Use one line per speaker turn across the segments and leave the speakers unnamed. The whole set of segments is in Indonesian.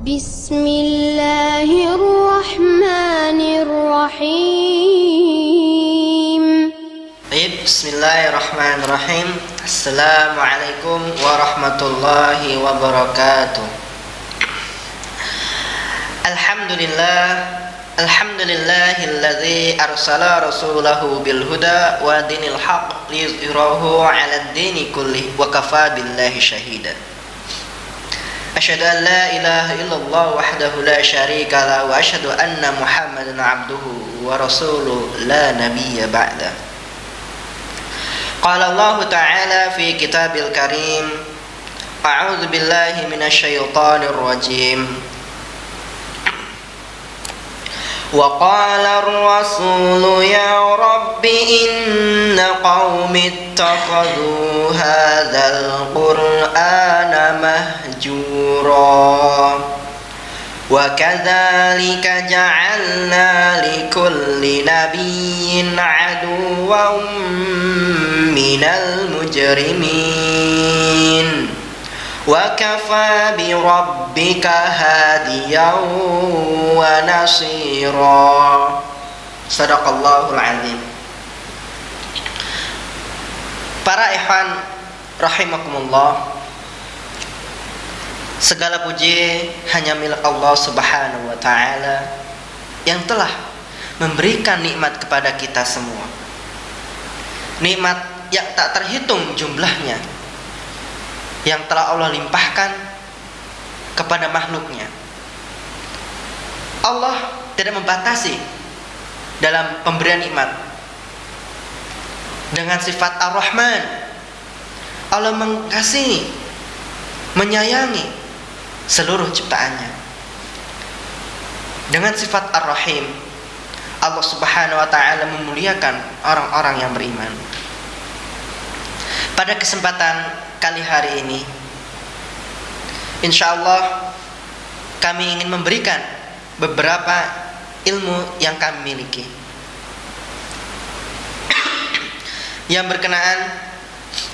Bismillahirrahmanirrahim.
Bismillahirrahmanirrahim. Assalamualaikum warahmatullahi wabarakatuh. Alhamdulillahilladzi arsala rasulahu bil huda wa dinil haqq liyuzhirahu 'alad dini kullih wa kafaa billahi shahida. Asyhadu an la ilaha illallah wahdahu la syarika lahu wa asyhadu anna Muhammadan 'abduhu wa rasuluhu la nabiyya ba'da. Qala Allah Ta'ala fi kitabil karim, a'udzu billahi minasy syaithanir rajim. Wa qala ar-rasulu ya rabbi inna qaumi ittakhadhu hadzal qur'ana mahjura wa kadzalika ja'alna likulli nabiyyin 'aduwwan minal mujrimin wa kafaa bi rabbika hadiyan wa nasira. Shadaqallahul azim. Para ikhwan rahimakumullah, segala puji hanya milik Allah Subhanahu wa ta'ala yang telah memberikan nikmat kepada kita semua, nikmat yang tak terhitung jumlahnya, yang telah Allah limpahkan kepada makhluknya. Allah tidak membatasi dalam pemberian nikmat. Dengan sifat Ar-Rahman, Allah mengasihi, menyayangi seluruh ciptaannya. Dengan sifat Ar-Rahim, Allah Subhanahu wa ta'ala memuliakan orang-orang yang beriman. Pada kesempatan kali hari ini, insyaallah kami ingin memberikan beberapa ilmu yang kami miliki yang berkenaan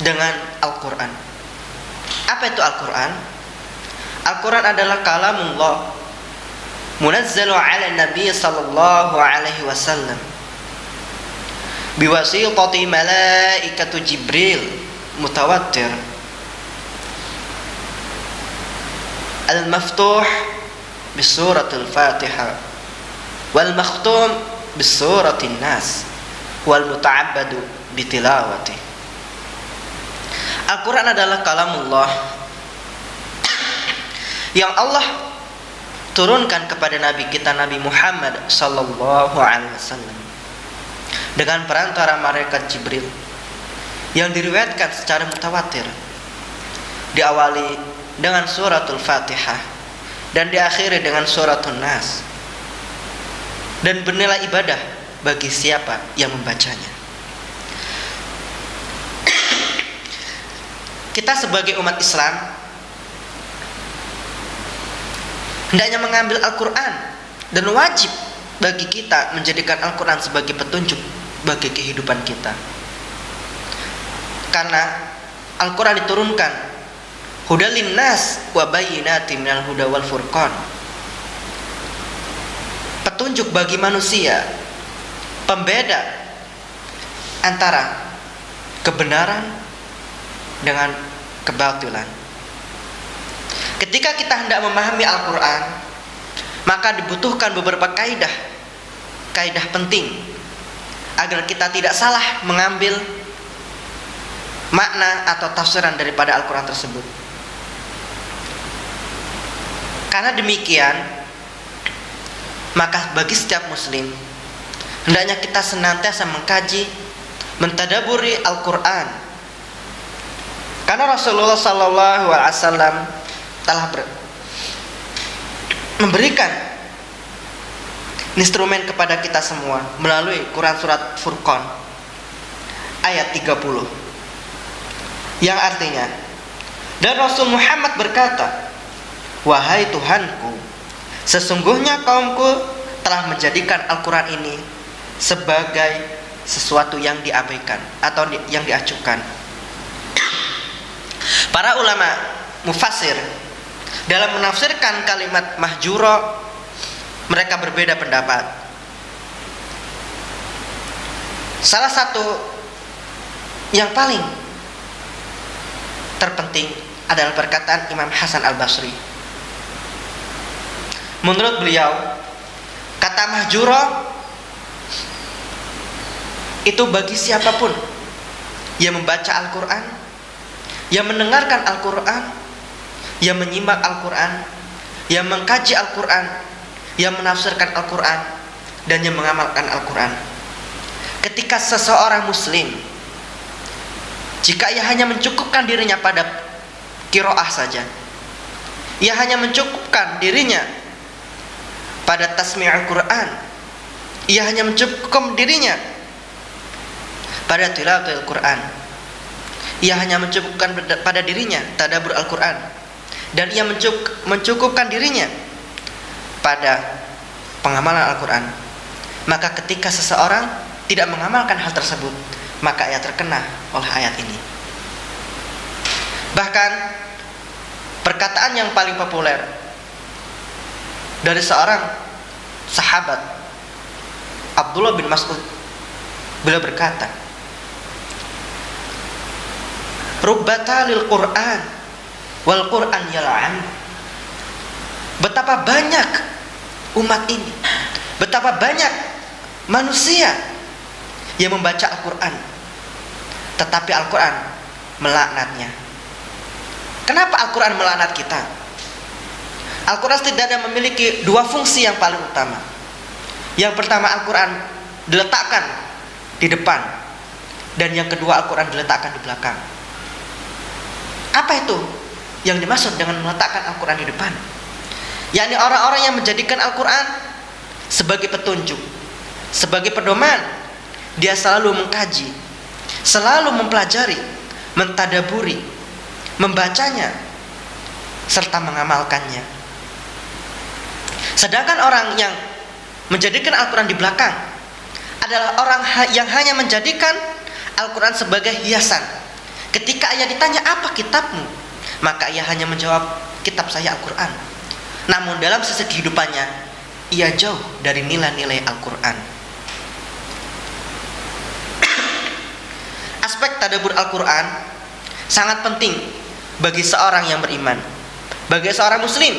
dengan Al-Quran. Apa itu Al-Quran? Al-Quran adalah kalamullah munazzalu ala nabi sallallahu alaihi wasallam biwasitati malaikatu Jibril mutawattir al-maftuh bisuratul Fatihah wal makhtum bisuratin Nas wal muta'abbadu bitilawati. Al-Quran adalah kalamullah yang Allah turunkan kepada Nabi kita Nabi Muhammad sallallahu alaihi wasallam dengan perantara malaikat Jibril, yang diriwayatkan secara mutawatir, diawali dengan suratul Fatihah dan diakhiri dengan suratul Nas, dan bernilai ibadah bagi siapa yang membacanya. Kita sebagai umat Islam hendaknya mengambil Al-Quran, dan wajib bagi kita menjadikan Al-Quran sebagai petunjuk bagi kehidupan kita. Karena Al-Quran diturunkan hudal linnas wa bayyinatin minal huda wal furqan, petunjuk bagi manusia, pembeda antara kebenaran dengan kebatilan. Ketika kita hendak memahami Al-Quran, maka dibutuhkan beberapa kaidah penting agar kita tidak salah mengambil makna atau tafsiran daripada Al-Quran tersebut. Karena demikian, maka bagi setiap muslim hendaknya kita senantiasa mengkaji, mentadaburi Al-Quran. Karena Rasulullah sallallahu alaihi wasallam telah memberikan instrumen kepada kita semua melalui Quran surat Furqan ayat 30, yang artinya, dan Rasul Muhammad berkata, wahai Tuhanku, sesungguhnya kaumku telah menjadikan Al-Quran ini sebagai sesuatu yang diabaikan atau yang diacuhkan. Para ulama mufassir Dalam menafsirkan kalimat mahjura, mereka berbeda pendapat. Salah satu yang paling terpenting adalah perkataan Imam Hasan Al-Basri. Menurut beliau, kata mahjura itu bagi siapapun yang membaca Al-Quran, yang mendengarkan Al-Quran, yang menyimak Al-Quran, yang mengkaji Al-Quran, yang menafsirkan Al-Quran, dan yang mengamalkan Al-Quran. Ketika seseorang muslim, jika ia hanya mencukupkan dirinya pada qiraah saja, ia hanya mencukupkan dirinya pada tasmi' Al-Quran, ia hanya mencukupkan dirinya pada tilawatul Quran, ia hanya mencukupkan pada dirinya tadabbur Al-Quran, dan ia mencukupkan dirinya pada pengamalan Al-Quran, maka ketika seseorang tidak mengamalkan hal tersebut, maka ia terkena oleh ayat ini. Bahkan perkataan yang paling populer dari seorang sahabat, Abdullah bin Mas'ud, beliau berkata, rubbata lil Qur'an wal Qur'an yal'an. Betapa banyak umat ini, betapa banyak manusia yang membaca Al-Quran, tetapi Al-Quran melaknatnya. Kenapa Al-Quran melaknat kita? Al-Quran setidaknya memiliki dua fungsi yang paling utama. Yang pertama, Al-Quran diletakkan di depan, dan yang kedua, Al-Quran diletakkan di belakang. Apa itu yang dimaksud dengan meletakkan Al-Quran di depan? Yakni orang-orang yang menjadikan Al-Quran sebagai petunjuk, sebagai pedoman. Dia selalu mengkaji, selalu mempelajari, mentadaburi, membacanya, serta mengamalkannya. Sedangkan orang yang menjadikan Al-Quran di belakang adalah orang yang hanya menjadikan Al-Quran sebagai hiasan. Ketika ia ditanya, apa kitabmu? Maka ia hanya menjawab, kitab saya Al-Quran. Namun dalam sisi kehidupannya, ia jauh dari nilai-nilai Al-Quran. Aspek tadabbur Al-Quran sangat penting bagi seorang yang beriman, bagi seorang muslim.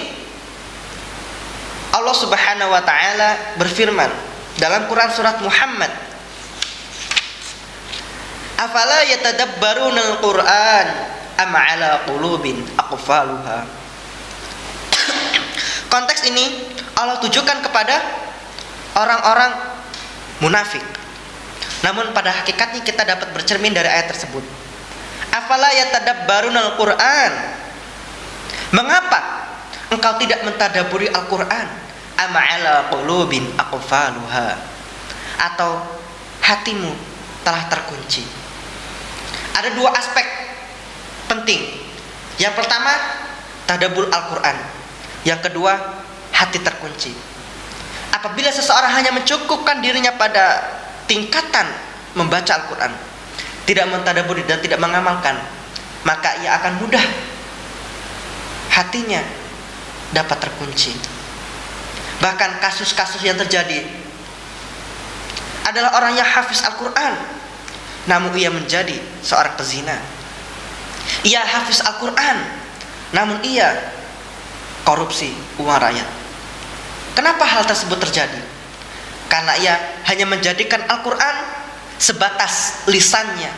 Allah Subhanahu wa ta'ala berfirman dalam Quran surat Muhammad, afala yatadabbaruna al-Quran am ala qulubin aqfaluha. Konteks ini Allah tujukan kepada orang-orang munafik. Namun pada hakikatnya kita dapat bercermin dari ayat tersebut. Afala yatadabbaruna al-Quran. Mengapa engkau tidak mentadaburi Al-Quran? Am ala qulubin aqfaluha. Atau hatimu telah terkunci. Ada dua aspek penting. Yang pertama, tadabbur Al-Quran. Yang kedua, hati terkunci. Apabila seseorang hanya mencukupkan dirinya pada tingkatan membaca Al-Quran, tidak mentadaburi dan tidak mengamalkan, maka ia akan mudah hatinya dapat terkunci. Bahkan kasus-kasus yang terjadi adalah orang yang hafiz Al-Quran, namun ia menjadi seorang pezina. Ia hafiz Al-Quran, namun ia korupsi uang rakyat. Kenapa hal tersebut terjadi? Karena ia hanya menjadikan Al-Quran sebatas lisannya.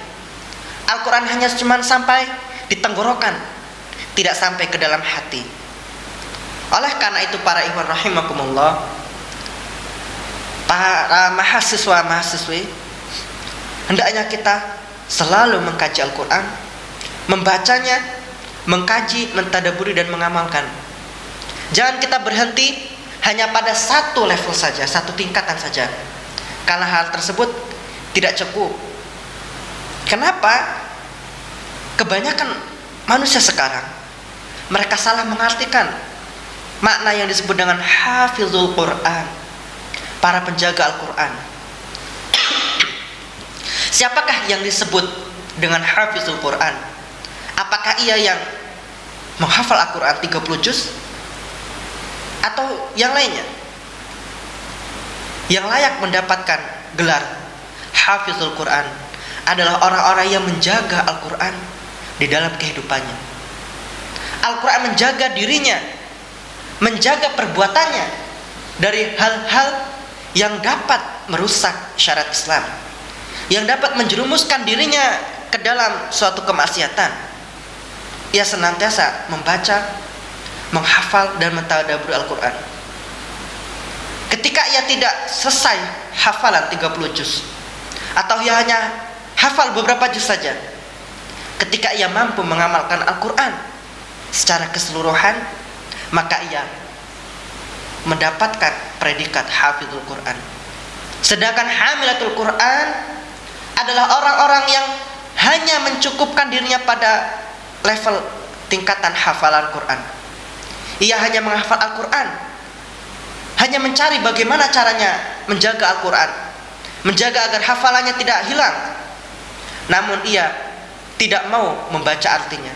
Al-Quran hanya cuma sampai di tenggorokan, tidak sampai ke dalam hati. Oleh karena itu para ikhwan rahimakumullah, para mahasiswa-mahasiswi, hendaknya kita selalu mengkaji Al-Quran, membacanya, mengkaji, mentadaburi dan mengamalkan. Jangan kita berhenti hanya pada satu level saja, satu tingkatan saja, karena hal tersebut tidak cukup. Kenapa? Kebanyakan manusia sekarang mereka salah mengartikan makna yang disebut dengan hafizul Quran, para penjaga Al-Quran. Siapakah yang disebut dengan hafizul Quran? Apakah ia yang menghafal Al-Quran 30 juz atau yang lainnya. Yang layak mendapatkan gelar Hafizul Quran adalah orang-orang yang menjaga Al-Quran di dalam kehidupannya. Al-Quran menjaga dirinya, menjaga perbuatannya dari hal-hal yang dapat merusak syariat Islam, yang dapat menjerumuskan dirinya ke dalam suatu kemaksiatan. Ia senantiasa membaca, menghafal dan mentadabbur Al-Quran. Ketika ia tidak selesai hafalan 30 juz, atau ia hanya hafal beberapa juz saja, ketika ia mampu mengamalkan Al-Quran secara keseluruhan, maka ia mendapatkan predikat Hafizul Quran. Sedangkan Hamilatul Quran adalah orang-orang yang hanya mencukupkan dirinya pada level tingkatan hafalan Quran. Ia hanya menghafal Al-Quran, hanya mencari bagaimana caranya menjaga Al-Quran, menjaga agar hafalannya tidak hilang. Namun ia tidak mau membaca artinya,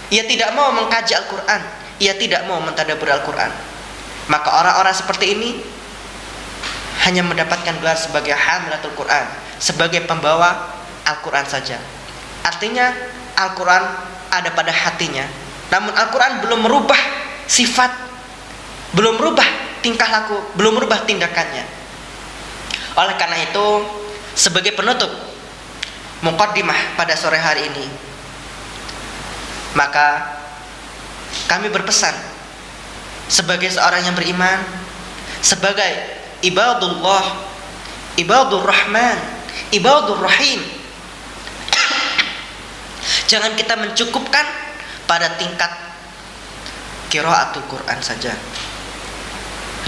ia tidak mau mengkaji Al-Quran, ia tidak mau mentadabbur Al-Quran. Maka orang-orang seperti ini hanya mendapatkan gelar sebagai Hamilatul Quran, sebagai pembawa Al-Quran saja. Artinya Al-Quran ada pada hatinya, namun Al-Quran belum merubah sifat, belum merubah tingkah laku, belum merubah tindakannya. Oleh karena itu, sebagai penutup muqaddimah pada sore hari ini, maka kami berpesan sebagai seorang yang beriman, sebagai ibadullah, ibadur rahman, ibadur rahim, jangan kita mencukupkan pada tingkat qiraatul Quran saja.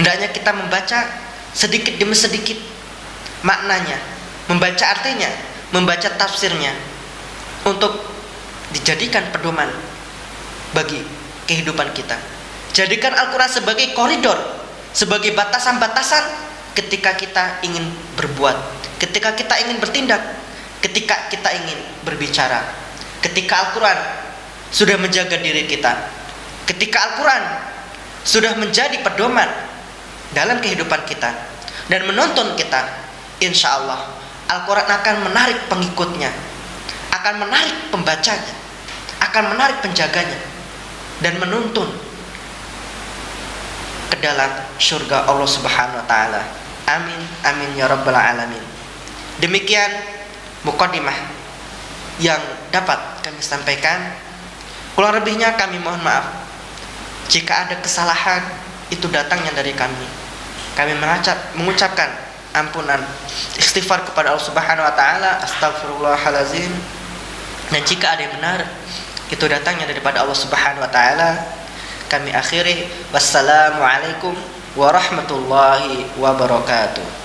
Hendaknya kita membaca sedikit demi sedikit maknanya, membaca artinya, membaca tafsirnya, untuk dijadikan pedoman bagi kehidupan kita. Jadikan Al-Quran sebagai koridor, sebagai batasan-batasan ketika kita ingin berbuat, ketika kita ingin bertindak, ketika kita ingin berbicara. Ketika Al-Quran sudah menjaga diri kita, ketika Al-Quran sudah menjadi pedoman dalam kehidupan kita dan menuntun kita, insya Allah Al-Quran akan menarik pengikutnya, akan menarik pembacanya, akan menarik penjaganya, dan menuntun ke dalam surga Allah Subhanahu wa taala. Amin amin ya rabbal alamin. Demikian muqaddimah yang dapat kami sampaikan. Kurang lebihnya kami mohon maaf. Jika ada kesalahan, itu datangnya dari kami. Kami mengucapkan ampunan, istighfar kepada Allah Subhanahu wa taala, astagfirullahalazim. Dan jika ada yang benar, itu datangnya daripada Allah Subhanahu wa taala. Kami akhiri, wassalamualaikum warahmatullahi wabarakatuh.